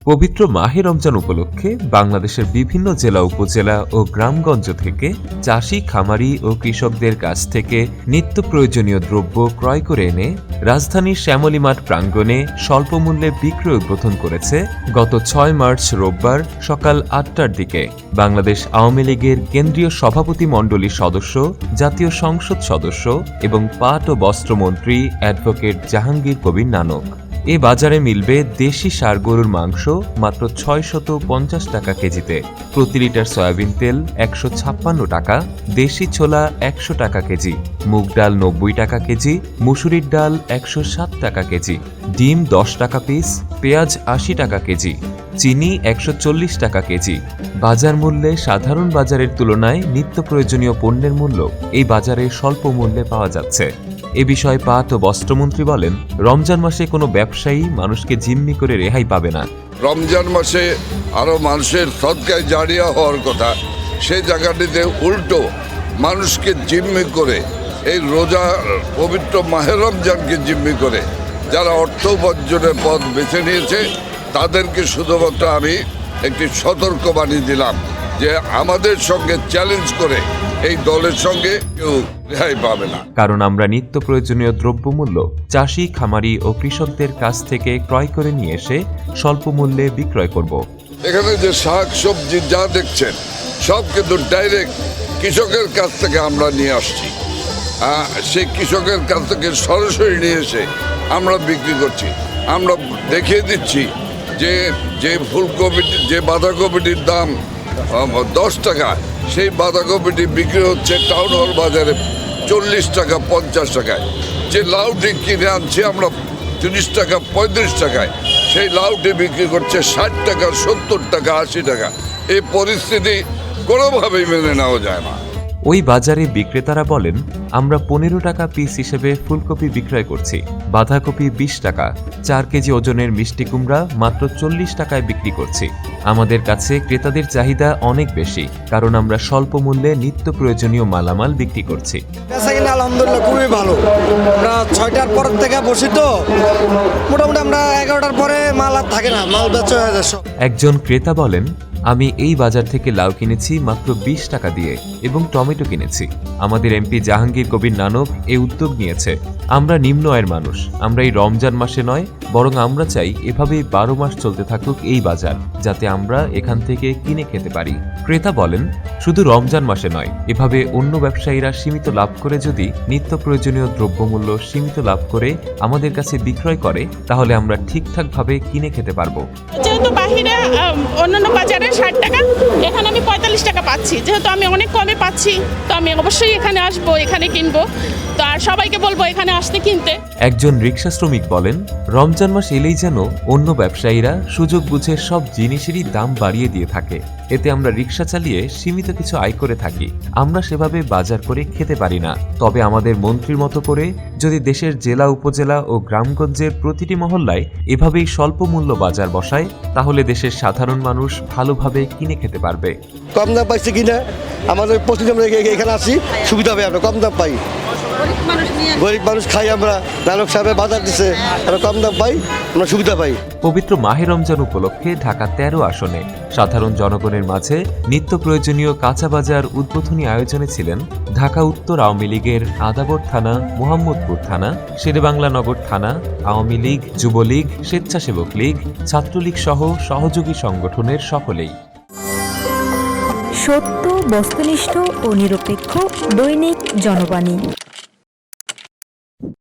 পবিত্র মাহে রমজান উপলক্ষে বাংলাদেশের বিভিন্ন জেলা উপজেলা ও গ্রামগঞ্জ থেকে চাষি খামারি ও কৃষকদের কাছ থেকে নিত্য প্রয়োজনীয় দ্রব্য ক্রয় করে এনে রাজধানীর শ্যামলী মাঠ প্রাঙ্গণে স্বল্প মূল্যে বিক্রয় উদ্বোধন করেছে গত ৬ মার্চ রোববার সকাল ৮টার দিকে বাংলাদেশ আওয়ামী লীগের কেন্দ্রীয় সভাপতি মণ্ডলীর সদস্য, জাতীয় সংসদ সদস্য এবং পাট ও বস্ত্রমন্ত্রী অ্যাডভোকেট জাহাঙ্গীর কবির নানক। এ বাজারে মিলবে দেশি ষাঁড় গরুর মাংস মাত্র ৬৫০ টাকা কেজিতে, প্রতি লিটার সয়াবিন তেল ১৫৬ টাকা, দেশি ছোলা ১০০ টাকা কেজি, মুগ ডাল ৯০ টাকা কেজি, মুসুরির ডাল ১০৭ টাকা কেজি, ডিম ১০ টাকা পিস, পেঁয়াজ ৮০ টাকা কেজি, চিনি ১৪০ টাকা কেজি। বাজার মূল্যে সাধারণ বাজারের তুলনায় নিত্য প্রয়োজনীয় পণ্যের মূল্য এই বাজারে স্বল্প মূল্যে পাওয়া যাচ্ছে। এ বিষয়ে পাট ও বস্ত্রমন্ত্রী বলেন, রমজান মাসে কোনো ব্যবসায়ী মানুষকে জিম্মি করে রেহাই পাবে না। রমজান মাসে আরো মানুষের সদকায় জারিয়া হওয়ার কথা, সেই জায়গাটিতে উল্টো মানুষকে জিম্মি করে, এই রোজা পবিত্র মাহে রমজানকে জিম্মি করে যারা অর্থ উপার্জনের পথ বেছে নিয়েছে তাদেরকে শুধুমাত্র আমি একটি সতর্কবাণী দিলাম যে আমাদের সঙ্গে চ্যালেঞ্জ করে এই দলের সঙ্গে কেউ রেহাই পাবে না। কারণ আমরা নিত্য প্রয়োজনীয় দ্রব্যমূল্য চাষি খামারি ও কৃষকদের কাছ থেকে ক্রয় করে নিয়ে এসে স্বল্প মূল্যে বিক্রয় করব। এখানে যে শাক সবজি যা দেখছেন সব কিন্তু ডাইরেক্ট কৃষকের কাছ থেকে আমরা নিয়ে আসছি। সেই কৃষকের কাছ থেকে সরাসরি নিয়ে এসে আমরা বিক্রি করছি। আমরা দেখিয়ে দিচ্ছি যে ফুলকপিটির, যে বাঁধাকপিটির দাম 10 টাকা, সেই বাঁধাকপিটি বিক্রি হচ্ছে টাউন হল বাজারে 40 টাকা 50 টাকায়। যে লাউটি কিনে আনছি আমরা 30 টাকা 35 টাকায়, সেই লাউটি বিক্রি করছে 60 টাকা 70 টাকা 80 টাকা। এই পরিস্থিতি কোনোভাবেই মেনে নেওয়া যায় না। ওই বাজারে বিক্রেতারা বলেন, আমরা 15 টাকা পিস হিসেবে ফুলকপি বিক্রয় করছি, বাঁধাকপি 20 টাকা, 4 কেজি ওজনের মিষ্টি কুমড়া মাত্র 40 টাকায় বিক্রি করছি। আমাদের কাছে ক্রেতাদের চাহিদা অনেক বেশি, কারণ আমরা স্বল্প মূল্যে নিত্য প্রয়োজনীয় মালামাল বিক্রি করছি। আলহামদুলিল্লাহ খুবই ভালো। আমরা 6টার পর থেকে বসি, তো মোটামুটি আমরা 11টার পরে মাল আর থাকে না, মাল বেচা হয়ে যায়। একজন ক্রেতা বলেন, আমি এই বাজার থেকে লাউ কিনেছি মাত্র 20 টাকা দিয়ে এবং টমেটো কিনেছি। আমাদের এমপি জাহাঙ্গীর কবির নানক এই উদ্যোগ নিয়েছে। আমরা নিম্ন আয়ের মানুষ, আমরা এই রমজান মাসে নয়, বরং আমরা চাই এভাবেই 12 মাস চলতে থাকুক এই বাজার, যাতে আমরা এখান থেকে কিনে খেতে পারি। ক্রেতা বলেন, শুধু রমজান মাসে নয়, এভাবে অন্য ব্যবসায়ীরা সীমিত লাভ করে যদি নিত্য প্রয়োজনীয় দ্রব্যমূল্য সীমিত লাভ করে আমাদের কাছে বিক্রয় করে, তাহলে আমরা ঠিকঠাকভাবে কিনে খেতে পারবো। যেহেতু বাহিরে অন্যান্য বাজারে 60 টাকা, এখানে আমি 45 টাকা পাচ্ছি। যেহেতু আমি অনেক কমে পাচ্ছি, তো আমি অবশ্যই এখানে আসবো, এখানে কিনবো। তো আর সবাইকে বলবো এখানে আসতে কিনতে। একজন রিক্সা শ্রমিক বলেন, রমজান মাস এলেই যেন অন্য ব্যবসায়ীরা সুযোগ বুঝে সব জিনিসেরই দাম বাড়িয়ে দিয়ে থাকে। এতে আমরা রিক্সা চালিয়ে সীমিত কিছু আয় করে থাকি। আমরা সেভাবে বাজার করে খেতে পারি না। তবে আমাদের মন্ত্রীর মতো করে যদি দেশের জেলা উপজেলা ও গ্রামগঞ্জের প্রতিটি মহল্লায় এভাবেই স্বল্প মূল্য বাজার বসায়, তাহলে দেশের সাধারণ মানুষ ভালোভাবে কিনে খেতে পারবে। কম দাম পাইছে কিনা আমাদের প্রতিদিন আমরা এখানে আসি, সুবিধা হবে, আমরা কম দাম পাই। গরিব মানুষ খাই, আমরা নানক সাহেবের বাজার দিচ্ছে, আমরা কম দাম পাই, আমরা সুবিধা পাই। পবিত্র মাহে রমজান উপলক্ষে ঢাকা 13 আসনে সাধারণ জনগণের মাঝে নিত্য প্রয়োজনীয় কাঁচা বাজার উদ্বোধনী আয়োজনে ছিলেন ঢাকা উত্তর আওয়ামী লীগের আদাবর থানা, মোহাম্মদপুর থানা, শেরেবাংলা নগর থানা, আওয়ামী লীগ, যুবলীগ, স্বেচ্ছাসেবক লীগ, ছাত্রলীগ সহ সহযোগী সংগঠনের সকলেই। সত্য, বস্তুনিষ্ঠ ও নিরপেক্ষ দৈনিক জনবাণী।